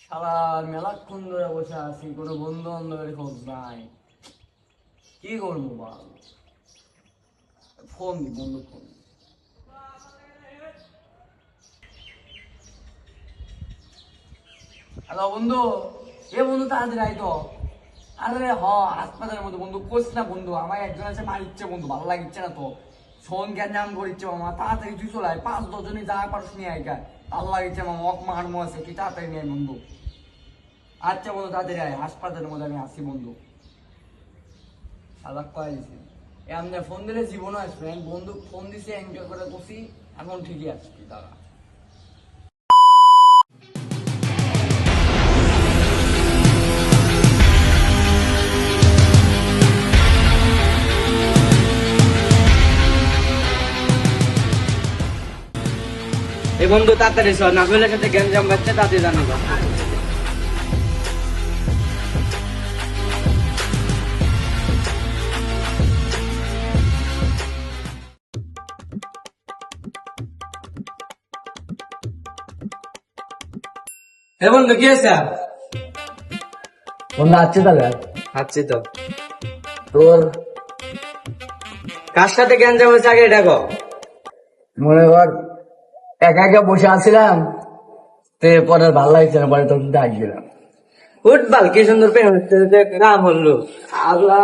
সারা মেলাক্ষণ ধরে বসে আছি, কোনো বন্ধু বান্ধবের খোঁজ নাই। কি করবো বল? ফোন বন্ধু ফোন। হ্যালো বন্ধু, এ বন্ধু তাড়াতাড়ি আয় তো। আরে হাসপাতালের মধ্যে বন্ধু কোস না বন্ধু, আমার একজন আছে মারিচ্ছে বন্ধু, ভালো লাগিচ্ছে না তো। ফোন গ্যাঞ্জাম করিচ্ছে মামা, তাড়াতাড়ি তুই চলে আয়, 5-10 যা পারস নিয়ে আয়। ভালো লাগিচ্ছে মামা, অক মারমো আছে, তুই তাড়াতাড়ি নিয়ে আয় বন্ধু। আচ্ছা বন্ধু তাড়াতাড়ি আয়, হাসপাতালের মধ্যে আমি আসি বন্ধু। সাদা কয়ে দিছি এমনি ফোন দিলে জীবনও আসবে, বন্ধু ফোন দিছি এনজয় করে বসি, এখন ঠিকই আসছি তারা। এই বন্ধু তাড়াতাড়ি সর, নাজমুলের সাথে গ্যাঞ্জাম বাজছে, তাড়াতাড়ি জানাবো। এ বন্ধু কি আছে? বন্ধু আসছে তাহলে আছি তো। তোর কার সাথে গ্যাঞ্জাম হয়েছে আগে এটা কও। মনে কর একা একা বসে আছিলাম, তো পরে ভালো লাগছে না, পরে তোর ডাক দিলাম। ফুটবল কি সুন্দর প্রেম হচ্ছে, নাম হলো আল্লাহ